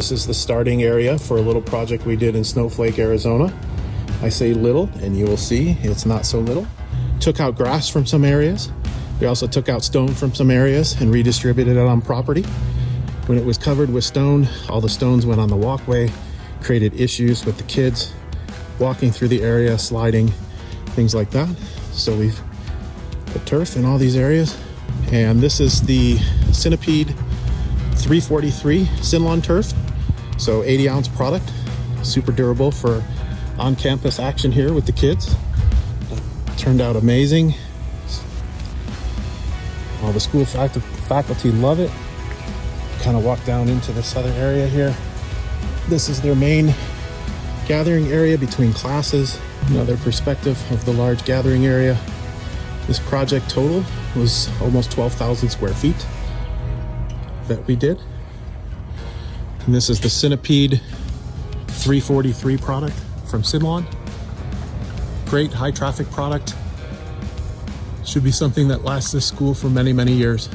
This is the starting area for a little project we did in Snowflake, Arizona. I say little, and you will see it's not so little. Took out grass from some areas. We also took out stone from some areas and redistributed it on property. When it was covered with stone, all the stones went on the walkway, created issues with the kids walking through the area, sliding, things like that. So we've put turf in all these areas. And this is the SYNTipede 343 SYNLawn turf. So 80-ounce product, super durable for on-campus action here with the kids. Turned out amazing. All the school faculty love it. Kind of walk down into this other area here. This is their main gathering area between classes. Another perspective of the large gathering area. This project total was almost 12,000 square feet that we did. And this is the SYNTipede 343 product from SYNLawn. Great high traffic product. Should be something that lasts this school for many, many years.